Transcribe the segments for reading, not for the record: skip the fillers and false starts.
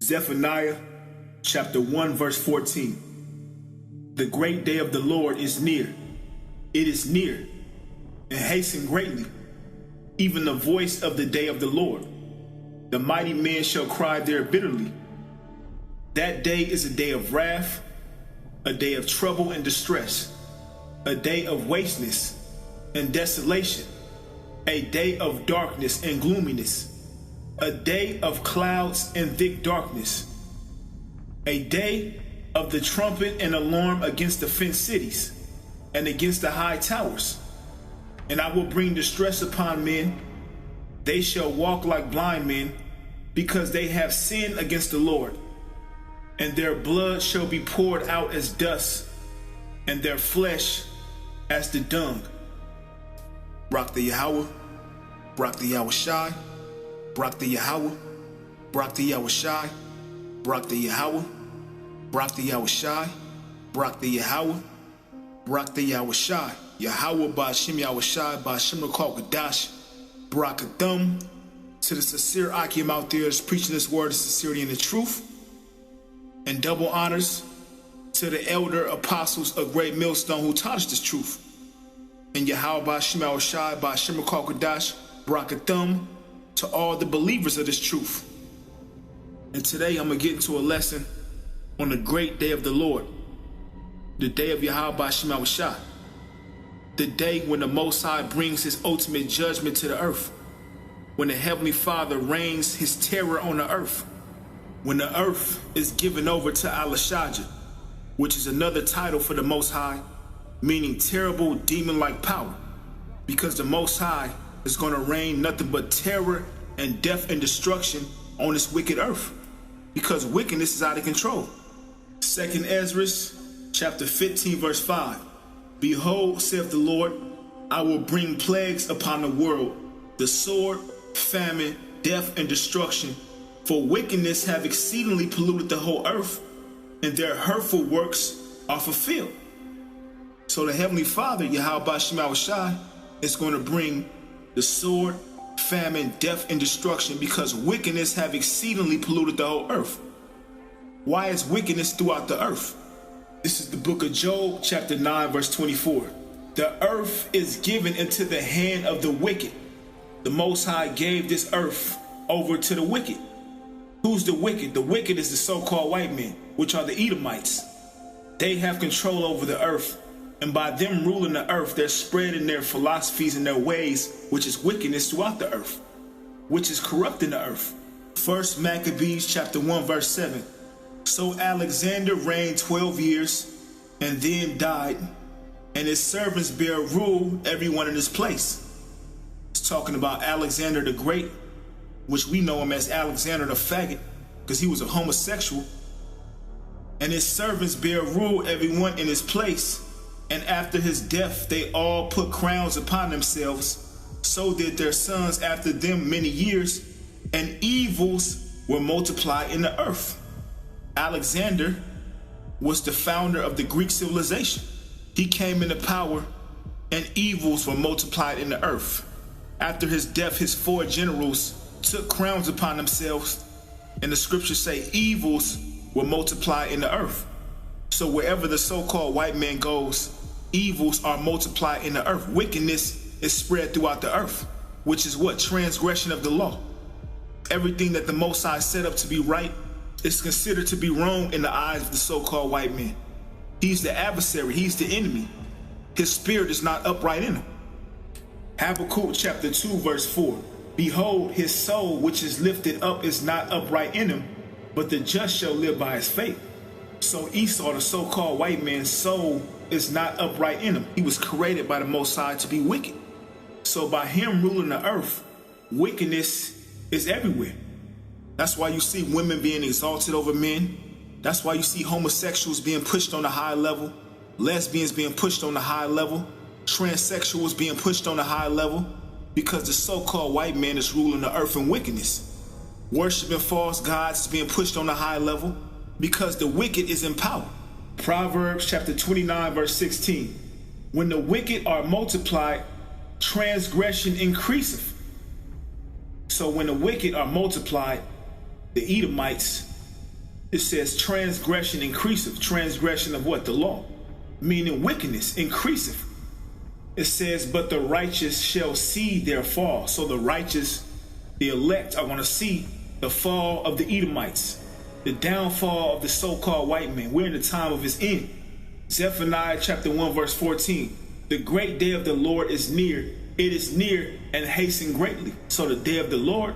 Zephaniah chapter 1 verse 14. The great day of the Lord is near. It is near, and hasten greatly, even the voice of the day of the Lord. The mighty men shall cry there bitterly. That day is a day of wrath, a day of trouble and distress, a day of wasteness and desolation, a day of darkness and gloominess, a day of clouds and thick darkness, a day of the trumpet and alarm against the fenced cities and against the high towers. And I will bring distress upon men. They shall walk like blind men, because they have sinned against the Lord. And their blood shall be poured out as dust, and their flesh as the dung. Barak the Yahweh, Barak the Yahushai, Barak the Yahweh, Barak the Yahushai, Barak the Yahweh, Barak the Yahushai, Barak the Yahweh, Barak the Yahushai, Yahweh Ba'ashem Yahushai, Ba'ashem Rakal Kadash, Barak Adam. To the sincere Akim out there is preaching this word of sincerity and the truth. And double honors to the elder apostles of Great Millstone who taught us this truth. And Yahweh Ba'ashem Yahushai, Ba'ashem Rakal Kadash, Barak Adam, to all the believers of this truth. And today I'm going to get into a lesson on the great day of the Lord, the day of Yahweh Ba'ashem Yahushai, the day when the Most High brings his ultimate judgment to the earth, when the Heavenly Father rains his terror on the earth, when the earth is given over to Al-Shajah, which is another title for the Most High, meaning terrible demon-like power, because the Most High is going to rain nothing but terror and death and destruction on this wicked earth, because wickedness is out of control. 2nd Ezra chapter 15 verse 5. Behold, saith the Lord, I will bring plagues upon the world, the sword, famine, death, and destruction, for wickedness have exceedingly polluted the whole earth, and their hurtful works are fulfilled. So the Heavenly Father, Yahweh Ba'ashem Yahushai, is going to bring the sword, famine, death, and destruction, because wickedness have exceedingly polluted the whole earth. Why is wickedness throughout the earth? This is the book of Job, chapter 9, verse 24. The earth is given into the hand of the wicked. The Most High gave this earth over to the wicked. Who's the wicked? The wicked is the so-called white men, which are the Edomites. They have control over the earth, and by them ruling the earth, they're spreading their philosophies and their ways, which is wickedness throughout the earth, which is corrupting the earth. 1 Maccabees chapter 1, verse 7. So Alexander reigned 12 years and then died, and his servants bare rule everyone in his place. It's talking about Alexander the Great, which we know him as Alexander the Faggot, because he was a homosexual. And his servants bare rule everyone in his place. And after his death, they all put crowns upon themselves. So did their sons after them many years, and evils were multiplied in the earth. Alexander was the founder of the Greek civilization. He came into power, and evils were multiplied in the earth. After his death, his 4 generals took crowns upon themselves, and the scriptures say evils were multiplied in the earth. So wherever the so-called white man goes, evils are multiplied in the earth. Wickedness is spread throughout the earth, which is what? Transgression of the law. Everything that the Most High set up to be right is considered to be wrong in the eyes of the so-called white man. He's the adversary. He's the enemy. His spirit is not upright in him. Habakkuk chapter 2 verse 4. Behold, his soul which is lifted up is not upright in him, but the just shall live by his faith. So Esau, the so-called white man's soul, is not upright in him. He was created by the Most High to be wicked. So by him ruling the earth, wickedness is everywhere. That's why you see women being exalted over men. That's why you see homosexuals being pushed on a high level, lesbians being pushed on a high level, transsexuals being pushed on a high level, because the so-called white man is ruling the earth in wickedness. Worshiping false gods is being pushed on a high level, because the wicked is in power. Proverbs chapter 29 verse 16. When the wicked are multiplied, transgression increaseth. So when the wicked are multiplied, the Edomites, It says transgression increaseth. Transgression of what? The law. Meaning wickedness increaseth. It says, but the righteous shall see their fall. So the righteous, the elect, are going to see the fall of the Edomites, the downfall of the so-called white man. We're in the time of his end. Zephaniah chapter 1 verse 14. The great day of the Lord is near. It is near and hasten greatly. So the day of the Lord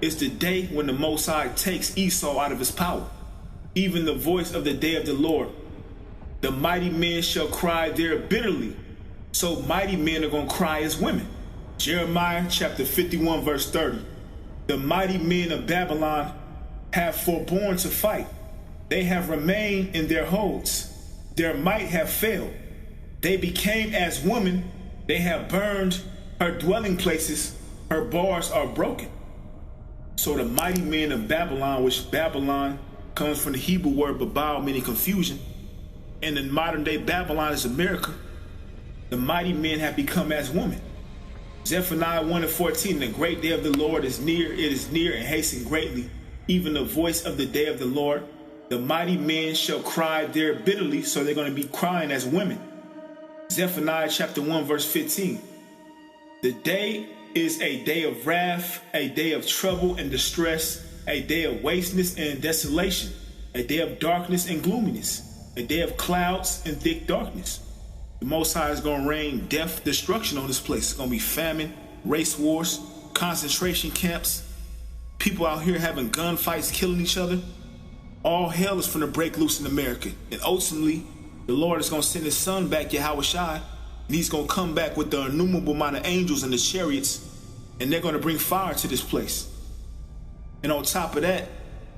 is the day when the Most High takes Esau out of his power. Even the voice of the day of the Lord. The mighty men shall cry there bitterly. So mighty men are going to cry as women. Jeremiah chapter 51 verse 30. The mighty men of Babylon have forborne to fight. They have remained in their holds. Their might have failed. They became as women. They have burned her dwelling places. Her bars are broken. So the mighty men of Babylon, which Babylon comes from the Hebrew word Babal, meaning confusion. And in modern day Babylon is America. The mighty men have become as women. Zephaniah 1 and 14, the great day of the Lord is near. It is near and hasten greatly. Even the voice of the day of the Lord. The mighty men shall cry there bitterly. So they're going to be crying as women. Zephaniah chapter 1 verse 15. The day is a day of wrath, a day of trouble and distress, a day of wasteness and desolation, a day of darkness and gloominess, a day of clouds and thick darkness. The Most High is going to rain death, destruction on this place. It's going to be famine, race wars, concentration camps, people out here having gunfights, killing each other. All hell is going to break loose in America. And ultimately, the Lord is going to send his son back, Yahweh Shai, and he's going to come back with the innumerable amount of angels and the chariots, and they're going to bring fire to this place. And on top of that,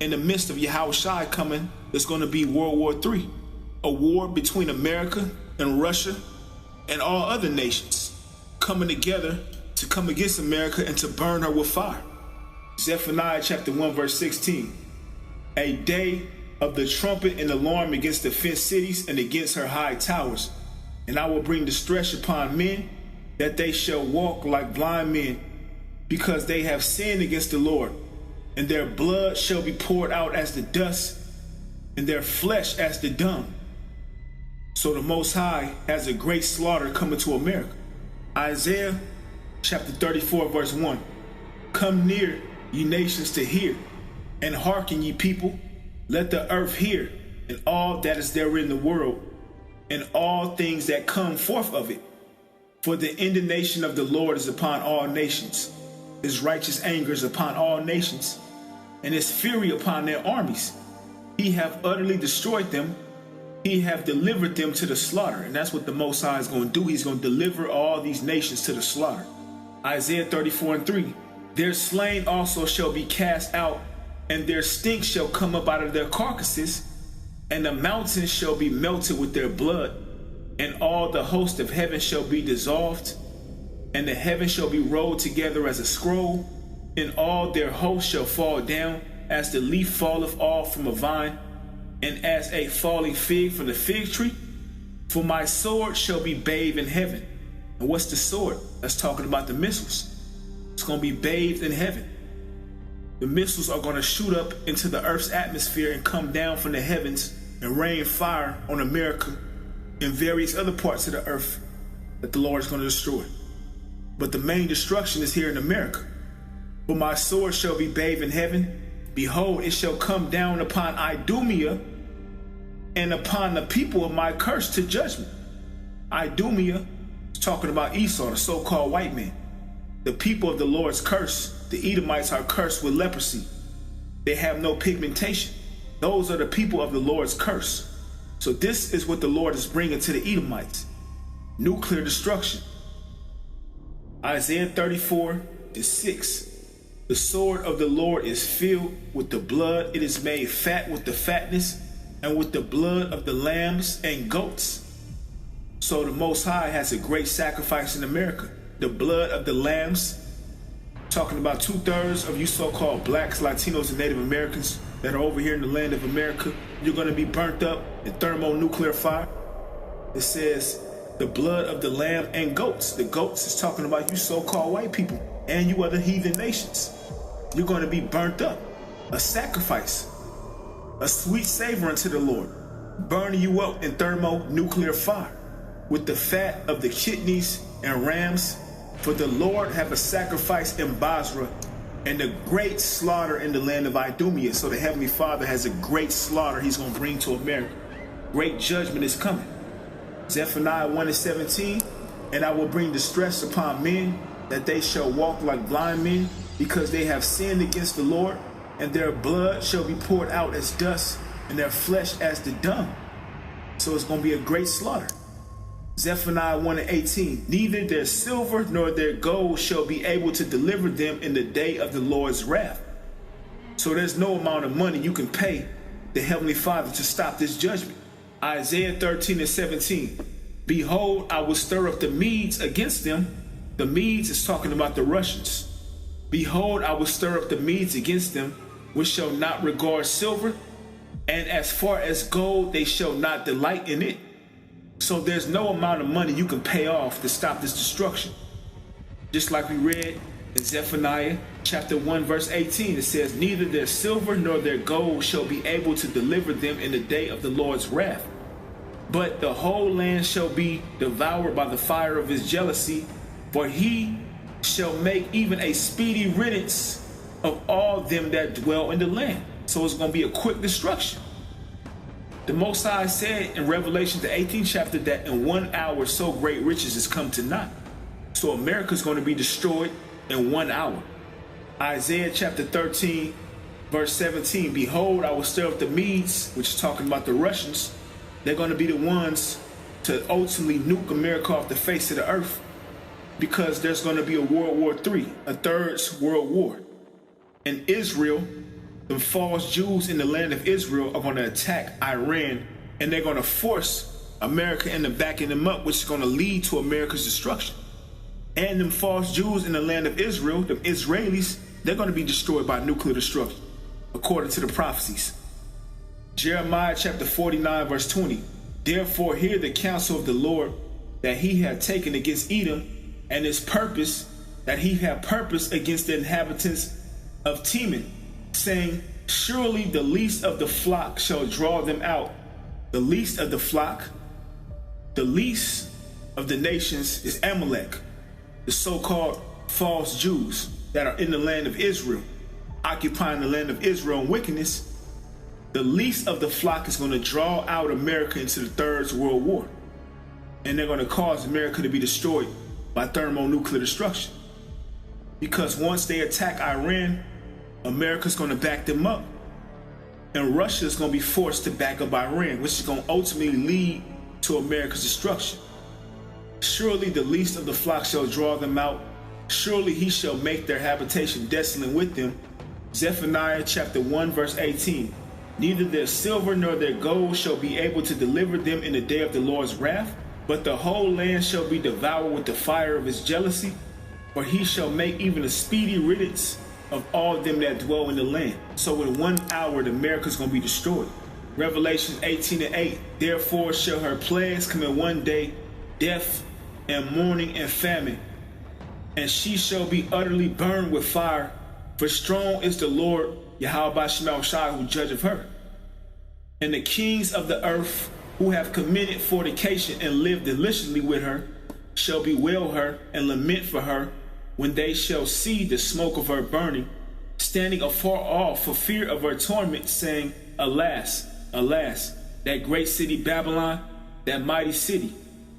in the midst of Yahweh Shai coming, there's going to be World War III, a war between America and Russia and all other nations coming together to come against America and to burn her with fire. Zephaniah chapter 1 verse 16. A day of the trumpet and alarm against the fenced cities and against her high towers. And I will bring distress upon men, that they shall walk like blind men, because they have sinned against the Lord. And their blood shall be poured out as the dust, and their flesh as the dung. So the Most High has a great slaughter coming to America. Isaiah chapter 34 verse 1. Come near, ye nations, to hear, and hearken, ye people. Let the earth hear, and all that is therein the world, and all things that come forth of it. For the indignation of the Lord is upon all nations. His righteous anger is upon all nations, and his fury upon their armies. He hath utterly destroyed them. He hath delivered them to the slaughter. And that's what the Most High is going to do. He's going to deliver all these nations to the slaughter. Isaiah 34 and 3. Their slain also shall be cast out, and their stink shall come up out of their carcasses, and the mountains shall be melted with their blood, and all the host of heaven shall be dissolved, and the heaven shall be rolled together as a scroll, and all their hosts shall fall down, as the leaf falleth off from a vine, and as a falling fig from the fig tree. For my sword shall be bathed in heaven. And what's the sword? That's talking about the missiles. It's going to be bathed in heaven. The missiles are going to shoot up into the earth's atmosphere and come down from the heavens and rain fire on America and various other parts of the earth that the Lord is going to destroy. But the main destruction is here in America. For my sword shall be bathed in heaven. Behold, it shall come down upon Idumea and upon the people of my curse to judgment. Idumea is talking about Esau, the so-called white man. The people of the Lord's curse, the Edomites, are cursed with leprosy. They have no pigmentation. Those are the people of the Lord's curse. So this is what the Lord is bringing to the Edomites. Nuclear destruction. Isaiah 34 and 6. The sword of the Lord is filled with the blood. It is made fat with the fatness and with the blood of the lambs and goats. So the Most High has a great sacrifice in America. The blood of the lambs, talking about 2/3 of you so-called blacks, Latinos, and Native Americans that are over here in the land of America. You're going to be burnt up in thermonuclear fire. It says the blood of the lamb and goats. The goats is talking about you so-called white people and you other heathen nations. You're going to be burnt up. A sacrifice. a sweet savor unto the Lord, burning you up in thermonuclear fire, with the fat of the kidneys and rams. For the Lord have a sacrifice in Basra, and a great slaughter in the land of Idumea. So the Heavenly Father has a great slaughter he's going to bring to America. Great judgment is coming. Zephaniah 1:17, and I will bring distress upon men, that they shall walk like blind men, because they have sinned against the Lord, and their blood shall be poured out as dust, and their flesh as the dung. So it's going to be a great slaughter. Zephaniah 1:18, neither their silver nor their gold shall be able to deliver them in the day of the Lord's wrath. So there's no amount of money you can pay the Heavenly Father to stop this judgment. Isaiah 13:17, behold, I will stir up the Medes against them. The Medes is talking about the Russians. Behold, I will stir up the Medes against them, which shall not regard silver, and as far as gold, they shall not delight in it. So there's no amount of money you can pay off to stop this destruction. Just like we read in Zephaniah chapter 1 verse 18, it says, neither their silver nor their gold shall be able to deliver them in the day of the Lord's wrath. But the whole land shall be devoured by the fire of his jealousy, for he shall make even a speedy riddance of all them that dwell in the land. So it's going to be a quick destruction. The Most High said in Revelation, the 18th chapter, that in 1 hour so great riches has come to naught. So America is going to be destroyed in 1 hour. Isaiah chapter 13, verse 17, behold, I will stir up the Medes, which is talking about the Russians. They're going to be the ones to ultimately nuke America off the face of the earth, because there's going to be a World War III, a third world war. And Israel, the false Jews in the land of Israel, are going to attack Iran, and they're going to force America into backing them up, which is going to lead to America's destruction. And them false Jews in the land of Israel, the Israelis, they're going to be destroyed by nuclear destruction, according to the prophecies. Jeremiah chapter 49 verse 20, therefore hear the counsel of the Lord, that he hath taken against Edom, and his purpose, that he hath purposed against the inhabitants of Teman, saying, surely the least of the flock shall draw them out. The least of the flock, the least of the nations, is Amalek, the so-called false Jews that are in the land of Israel, occupying the land of Israel in wickedness. The least of the flock is going to draw out America into the Third World War, and they're going to cause America to be destroyed by thermonuclear destruction. Because once they attack Iran, America's going to back them up, and Russia is going to be forced to back up Iran, which is going to ultimately lead to America's destruction. Surely the least of the flock shall draw them out. Surely he shall make their habitation desolate with them. Zephaniah chapter 1 verse 18. Neither their silver nor their gold shall be able to deliver them in the day of the Lord's wrath, but the whole land shall be devoured with the fire of his jealousy, for he shall make even a speedy riddance of all them that dwell in the land. So in 1 hour, America's going to be destroyed. Revelation 18:8, therefore shall her plagues come in one day, death and mourning and famine, and she shall be utterly burned with fire, for strong is the Lord Yahweh Shema Shai who judgeth her. And the kings of the earth who have committed fornication and lived deliciously with her shall bewail her and lament for her, when they shall see the smoke of her burning, standing afar off for fear of her torment, saying, alas, alas, that great city Babylon, that mighty city,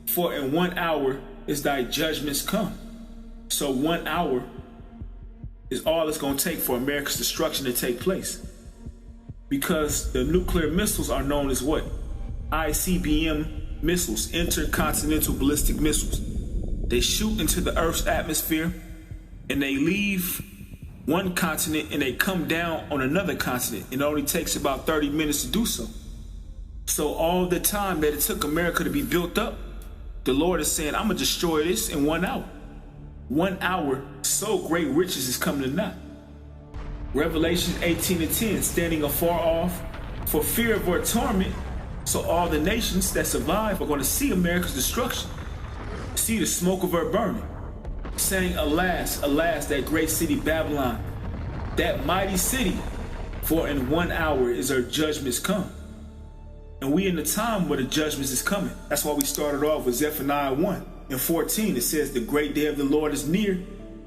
for in 1 hour is thy judgments come. So 1 hour is all it's going to take for America's destruction to take place. Because the nuclear missiles are known as what? ICBM missiles, intercontinental ballistic missiles. They shoot into the Earth's atmosphere, and they leave one continent and they come down on another continent. It only takes about 30 minutes to do so. So all the time that it took America to be built up, the Lord is saying, I'm going to destroy this in 1 hour. 1 hour, so great riches is coming to naught. Revelation 18:10, standing afar off for fear of her torment. So all the nations that survive are going to see America's destruction, see the smoke of her burning, saying, alas, alas, that great city Babylon, that mighty city, For in 1 hour is our judgments come. And we in the time where the judgments is coming. That's why we started off with Zephaniah 1 and 14. It says, the great day of the Lord is near.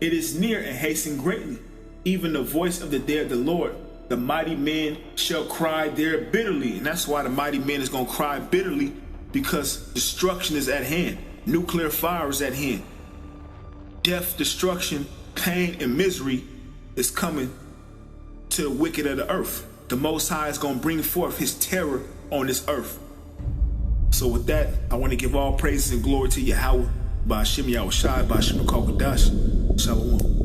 It is near and hasten greatly. Even the voice of the day of the Lord. The mighty men shall cry there bitterly. And that's why the mighty men is going to cry bitterly, because destruction is at hand. Nuclear fire is at hand. Death, destruction, pain, and misery is coming to the wicked of the earth. The Most High is going to bring forth his terror on this earth. So with that, I want to give all praises and glory to Yahweh, by Hashem Yahushai, by Hashem Kodesh. Shalom.